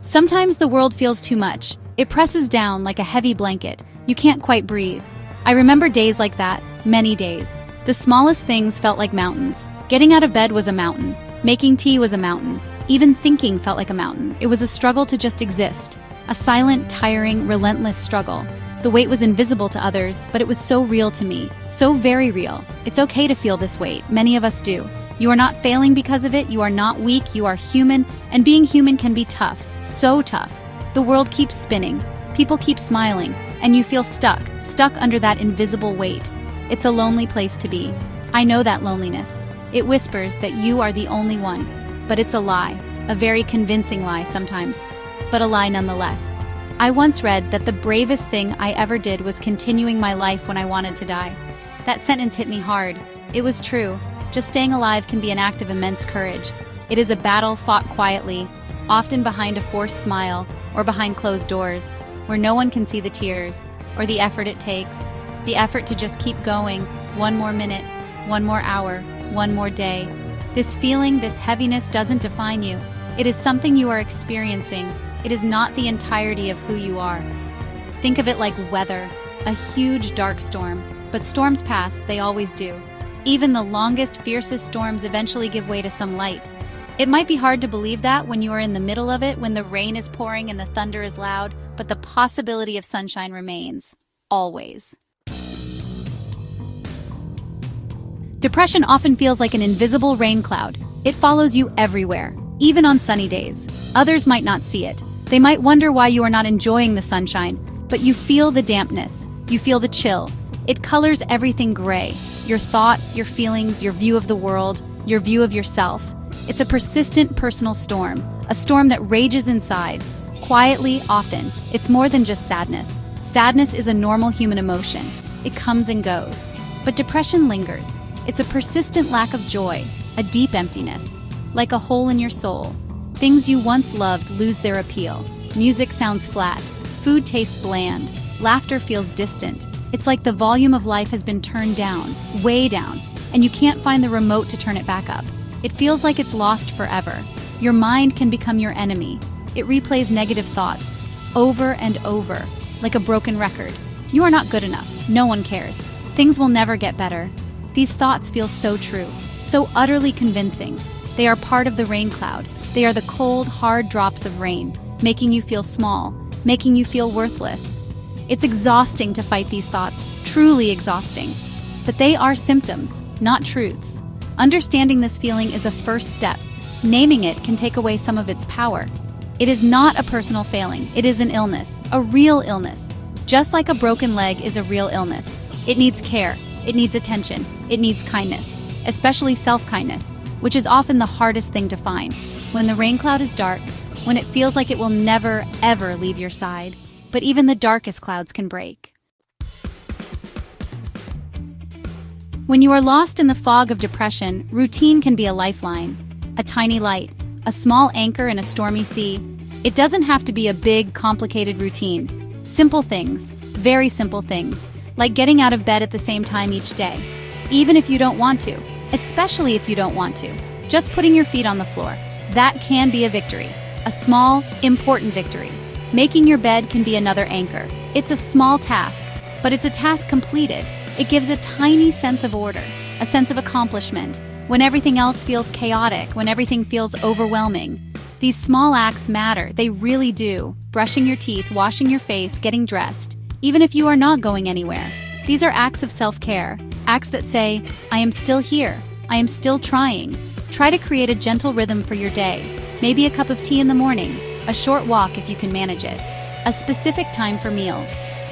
Sometimes the world feels too much. It presses down like a heavy blanket. You can't quite breathe. I remember days like that, many days. The smallest things felt like mountains. Getting out of bed was a mountain. Making tea was a mountain. Even thinking felt like a mountain. It was a struggle to just exist. A silent, tiring, relentless struggle. The weight was invisible to others, but it was so real to me. So very real. It's okay to feel this weight. Many of us do. You are not failing because of it. You are not weak. You are human. And being human can be tough. So tough. The world keeps spinning. People keep smiling. And you feel stuck under that invisible weight. It's a lonely place to be. I know that loneliness. It whispers that you are the only one. But it's a lie. A very convincing lie sometimes. But a lie nonetheless. I once read that the bravest thing I ever did was continuing my life when I wanted to die. That sentence hit me hard. It was true. Just staying alive can be an act of immense courage. It is a battle fought quietly, often behind a forced smile or behind closed doors, where no one can see the tears or the effort it takes, the effort to just keep going, one more minute, one more hour, one more day. This feeling, this heaviness doesn't define you. It is something you are experiencing. It is not the entirety of who you are. Think of it like weather, a huge dark storm. But storms pass, they always do. Even the longest, fiercest storms eventually give way to some light. It might be hard to believe that when you are in the middle of it, when the rain is pouring and the thunder is loud, but the possibility of sunshine remains. Always. Depression often feels like an invisible rain cloud. It follows you everywhere, even on sunny days. Others might not see it. They might wonder why you are not enjoying the sunshine, but you feel the dampness. You feel the chill. It colors everything gray. Your thoughts, your feelings, your view of the world, your view of yourself. It's a persistent personal storm, a storm that rages inside. Quietly, often. It's more than just sadness. Sadness is a normal human emotion. It comes and goes. But depression lingers. It's a persistent lack of joy, a deep emptiness, like a hole in your soul. Things you once loved lose their appeal. Music sounds flat. Food tastes bland. Laughter feels distant. It's like the volume of life has been turned down, way down, and you can't find the remote to turn it back up. It feels like it's lost forever. Your mind can become your enemy. It replays negative thoughts, over and over, like a broken record. You are not good enough. No one cares. Things will never get better. These thoughts feel so true, so utterly convincing. They are part of the rain cloud. They are the cold, hard drops of rain, making you feel small, making you feel worthless. It's exhausting to fight these thoughts, truly exhausting. But they are symptoms, not truths. Understanding this feeling is a first step. Naming it can take away some of its power. It is not a personal failing. It is an illness, a real illness. Just like a broken leg is a real illness. It needs care. It needs attention. It needs kindness, especially self-kindness, which is often the hardest thing to find. When the rain cloud is dark, when it feels like it will never, ever leave your side, but even the darkest clouds can break. When you are lost in the fog of depression, routine can be a lifeline, a tiny light, a small anchor in a stormy sea. It doesn't have to be a big, complicated routine. Simple things, very simple things, like getting out of bed at the same time each day, even if you don't want to, especially if you don't want to. Just putting your feet on the floor. That can be a victory, a small, important victory. Making your bed can be another anchor. It's a small task, but it's a task completed. It gives a tiny sense of order, a sense of accomplishment, when everything else feels chaotic, when everything feels overwhelming. These small acts matter, they really do. Brushing your teeth, washing your face, getting dressed, even if you are not going anywhere. These are acts of self-care, acts that say, I am still here, I am still trying. Try to create a gentle rhythm for your day. Maybe a cup of tea in the morning, a short walk if you can manage it, a specific time for meals.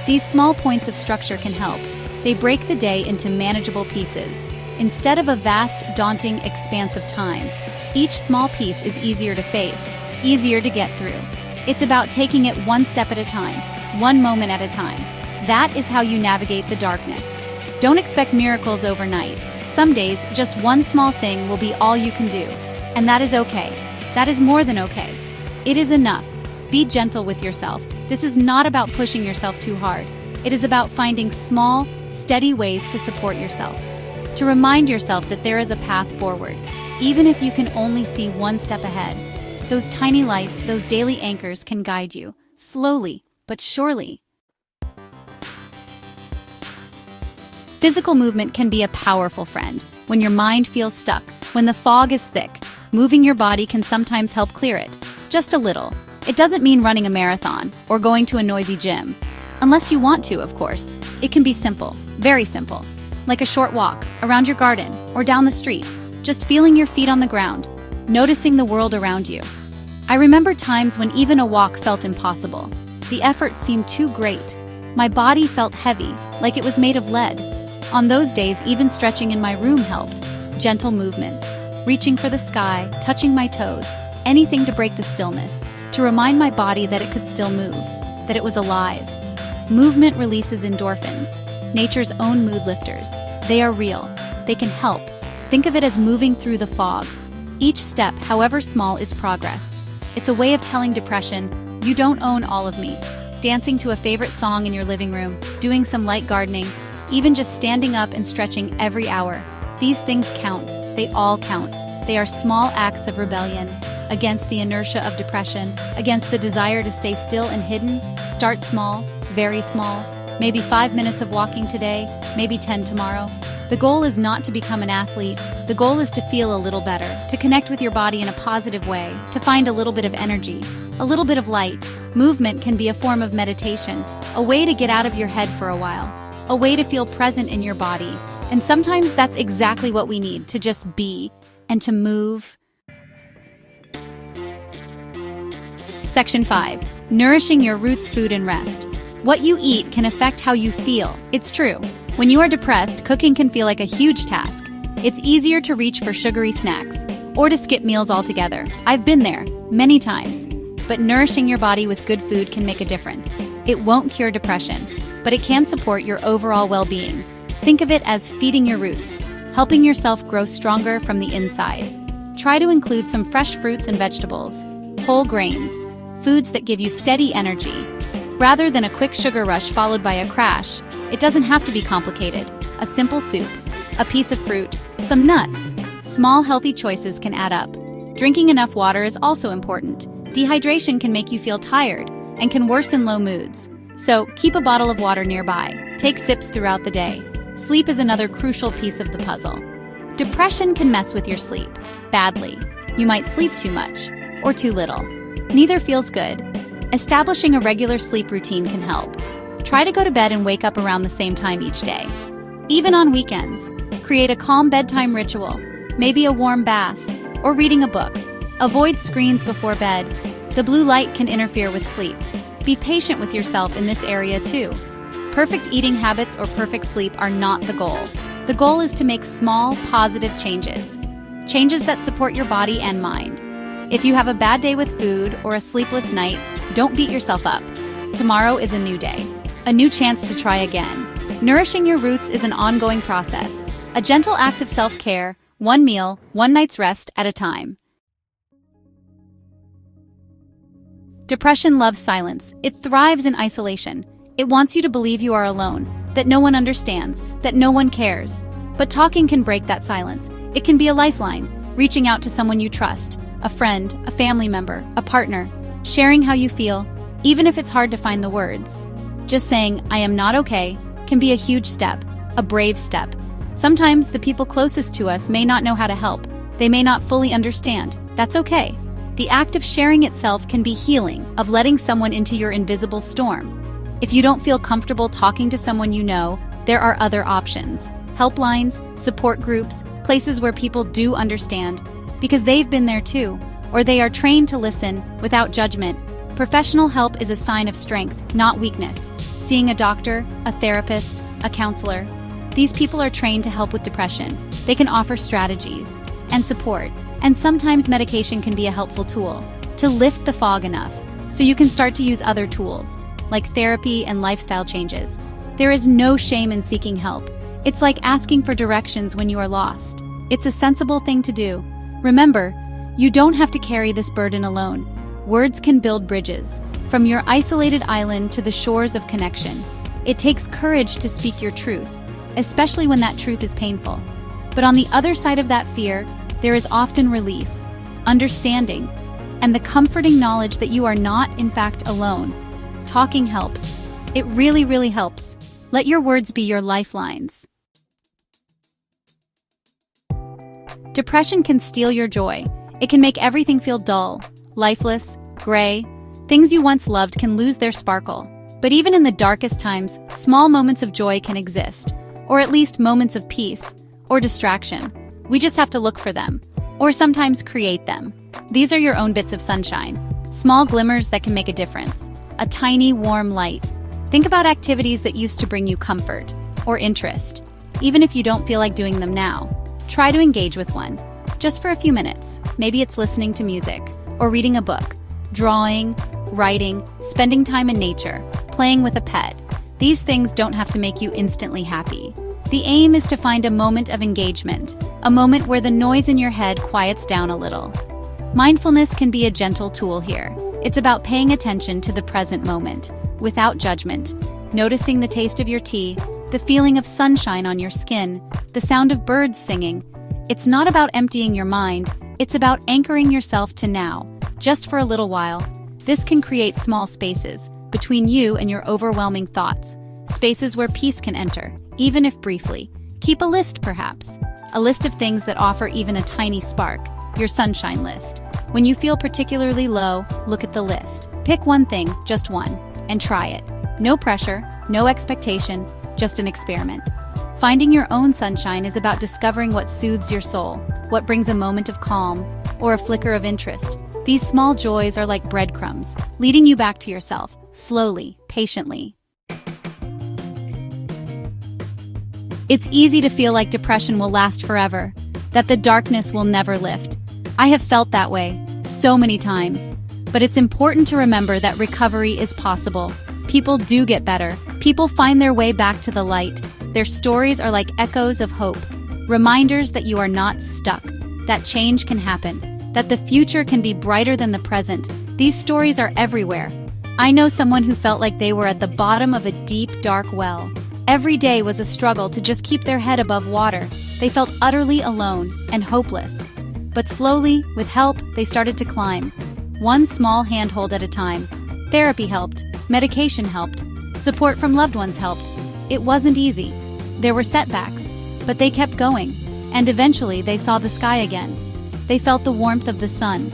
These small points of structure can help. They break the day into manageable pieces. Instead of a vast, daunting expanse of time, each small piece is easier to face, easier to get through. It's about taking it one step at a time, one moment at a time. That is how you navigate the darkness. Don't expect miracles overnight. Some days, just one small thing will be all you can do. And that is okay. That is more than okay. It is enough. Be gentle with yourself. This is not about pushing yourself too hard. It is about finding small, steady ways to support yourself. To remind yourself that there is a path forward, even if you can only see one step ahead. Those tiny lights, those daily anchors can guide you, slowly but surely. Physical movement can be a powerful friend. When your mind feels stuck, when the fog is thick, moving your body can sometimes help clear it. Just a little. It doesn't mean running a marathon or going to a noisy gym. Unless you want to, of course. It can be simple, very simple. Like a short walk, around your garden, or down the street. Just feeling your feet on the ground, noticing the world around you. I remember times when even a walk felt impossible. The effort seemed too great. My body felt heavy, like it was made of lead. On those days, even stretching in my room helped. Gentle movements, reaching for the sky, touching my toes, anything to break the stillness, to remind my body that it could still move, that it was alive. Movement releases endorphins, nature's own mood lifters. They are real. They can help. Think of it as moving through the fog. Each step, however small, is progress. It's a way of telling depression, you don't own all of me. Dancing to a favorite song in your living room, doing some light gardening, even just standing up and stretching every hour. These things count. They all count. They are small acts of rebellion against the inertia of depression, against the desire to stay still and hidden. Start small, very small. Maybe 5 minutes of walking today, maybe 10 tomorrow. The goal is not to become an athlete. The goal is to feel a little better, to connect with your body in a positive way, to find a little bit of energy, a little bit of light. Movement can be a form of meditation, a way to get out of your head for a while, a way to feel present in your body. And sometimes that's exactly what we need, to just be and to move. Section 5. Nourishing your roots, food and rest. What you eat can affect how you feel. It's true. When you are depressed, cooking can feel like a huge task. It's easier to reach for sugary snacks or to skip meals altogether. I've been there many times. But nourishing your body with good food can make a difference. It won't cure depression, but it can support your overall well-being. Think of it as feeding your roots, helping yourself grow stronger from the inside. Try to include some fresh fruits and vegetables, whole grains, foods that give you steady energy. Rather than a quick sugar rush followed by a crash, it doesn't have to be complicated. A simple soup, a piece of fruit, some nuts. Small healthy choices can add up. Drinking enough water is also important. Dehydration can make you feel tired and can worsen low moods. So keep a bottle of water nearby. Take sips throughout the day. Sleep is another crucial piece of the puzzle. Depression can mess with your sleep badly. You might sleep too much or too little. Neither feels good. Establishing a regular sleep routine can help. Try to go to bed and wake up around the same time each day. Even on weekends, create a calm bedtime ritual, maybe a warm bath, or reading a book. Avoid screens before bed. The blue light can interfere with sleep. Be patient with yourself in this area too. Perfect eating habits or perfect sleep are not the goal. The goal is to make small, positive changes. Changes that support your body and mind. If you have a bad day with food or a sleepless night, don't beat yourself up. Tomorrow is a new day, a new chance to try again. Nourishing your roots is an ongoing process, a gentle act of self-care, one meal, one night's rest at a time. Depression loves silence. It thrives in isolation. It wants you to believe you are alone, that no one understands, that no one cares. But talking can break that silence. It can be a lifeline, reaching out to someone you trust, a friend, a family member, a partner, sharing how you feel, even if it's hard to find the words. Just saying, "I am not okay," can be a huge step, a brave step. Sometimes the people closest to us may not know how to help. They may not fully understand. That's okay. The act of sharing itself can be healing, of letting someone into your invisible storm. If you don't feel comfortable talking to someone you know, there are other options. Helplines, support groups, places where people do understand, because they've been there too, or they are trained to listen without judgment. Professional help is a sign of strength, not weakness. Seeing a doctor, a therapist, a counselor. These people are trained to help with depression. They can offer strategies and support, and sometimes medication can be a helpful tool to lift the fog enough so you can start to use other tools, like therapy and lifestyle changes. There is no shame in seeking help. It's like asking for directions when you are lost. It's a sensible thing to do. Remember, you don't have to carry this burden alone. Words can build bridges, from your isolated island to the shores of connection. It takes courage to speak your truth, especially when that truth is painful. But on the other side of that fear, there is often relief, understanding. and the comforting knowledge that you are not, in fact, alone. Talking helps. It really, really helps. Let your words be your lifelines. Depression can steal your joy. It can make everything feel dull, lifeless, gray. Things you once loved can lose their sparkle. But even in the darkest times, small moments of joy can exist, or at least moments of peace or distraction. We just have to look for them, or sometimes create them. These are your own bits of sunshine, small glimmers that can make a difference, a tiny warm light. Think about activities that used to bring you comfort or interest. Even if you don't feel like doing them now, try to engage with one, just for a few minutes. Maybe it's listening to music, or reading a book, drawing, writing, spending time in nature, playing with a pet. These things don't have to make you instantly happy. The aim is to find a moment of engagement, a moment where the noise in your head quiets down a little. Mindfulness can be a gentle tool here. It's about paying attention to the present moment, without judgment, noticing the taste of your tea, the feeling of sunshine on your skin, the sound of birds singing. It's not about emptying your mind, it's about anchoring yourself to now, just for a little while. This can create small spaces between you and your overwhelming thoughts, spaces where peace can enter, even if briefly. Keep a list, perhaps. A list of things that offer even a tiny spark, your sunshine list. When you feel particularly low, look at the list. Pick one thing, just one, and try it. No pressure, no expectation, just an experiment. Finding your own sunshine is about discovering what soothes your soul, what brings a moment of calm, or a flicker of interest. These small joys are like breadcrumbs, leading you back to yourself, slowly, patiently. It's easy to feel like depression will last forever, that the darkness will never lift. I have felt that way so many times. But it's important to remember that recovery is possible. People do get better. People find their way back to the light. Their stories are like echoes of hope, reminders that you are not stuck, that change can happen, that the future can be brighter than the present. These stories are everywhere. I know someone who felt like they were at the bottom of a deep, dark well. Every day was a struggle to just keep their head above water. They felt utterly alone and hopeless. But slowly, with help, they started to climb. One small handhold at a time. Therapy helped, medication helped, support from loved ones helped. It wasn't easy. There were setbacks, but they kept going, and eventually they saw the sky again. They felt the warmth of the sun.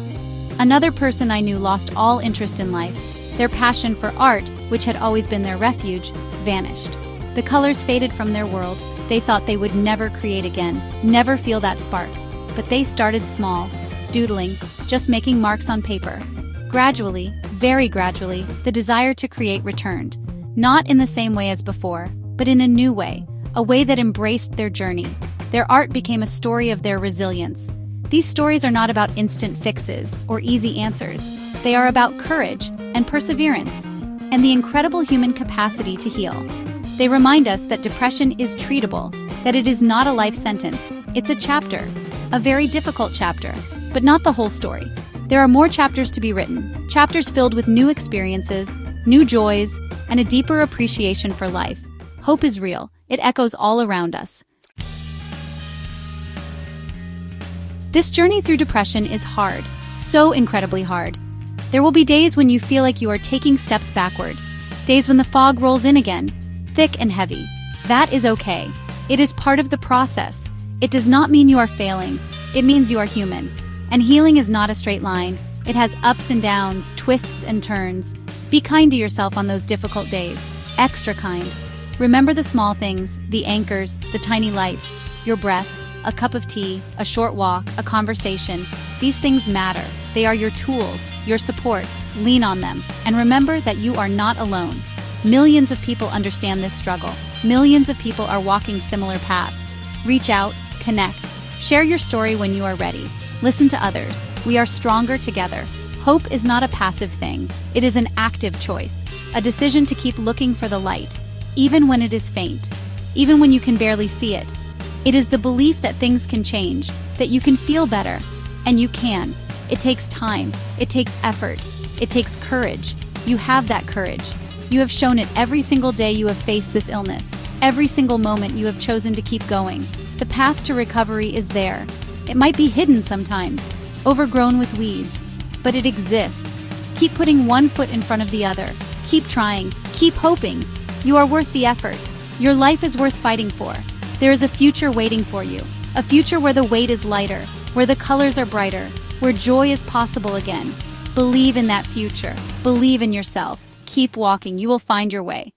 Another person I knew lost all interest in life. Their passion for art, which had always been their refuge, vanished. The colors faded from their world. They thought they would never create again, never feel that spark. But they started small, doodling, just making marks on paper. Gradually, very gradually, the desire to create returned. Not in the same way as before, but in a new way, a way that embraced their journey. Their art became a story of their resilience. These stories are not about instant fixes or easy answers. They are about courage and perseverance, and the incredible human capacity to heal. They remind us that depression is treatable, that it is not a life sentence. It's a chapter, a very difficult chapter, but not the whole story. There are more chapters to be written, chapters filled with new experiences, new joys, and a deeper appreciation for life. Hope is real. It echoes all around us. This journey through depression is hard, so incredibly hard. There will be days when you feel like you are taking steps backward, days when the fog rolls in again, thick and heavy. That is okay. It is part of the process. It does not mean you are failing. It means you are human. And healing is not a straight line. It has ups and downs, twists and turns. Be kind to yourself on those difficult days. Extra kind. Remember the small things, the anchors, the tiny lights, your breath, a cup of tea, a short walk, a conversation. These things matter. They are your tools, your supports. Lean on them. And remember that you are not alone. Millions of people understand this struggle. Millions of people are walking similar paths. Reach out, connect. Share your story when you are ready. Listen to others. We are stronger together. Hope is not a passive thing. It is an active choice, a decision to keep looking for the light, even when it is faint, even when you can barely see it. It is the belief that things can change, that you can feel better, and you can. It takes time. It takes effort. It takes courage. You have that courage. You have shown it every single day you have faced this illness. Every single moment you have chosen to keep going. The path to recovery is there. It might be hidden sometimes, overgrown with weeds, but it exists. Keep putting one foot in front of the other. Keep trying. Keep hoping. You are worth the effort. Your life is worth fighting for. There is a future waiting for you. A future where the weight is lighter, where the colors are brighter, where joy is possible again. Believe in that future. Believe in yourself. Keep walking. You will find your way.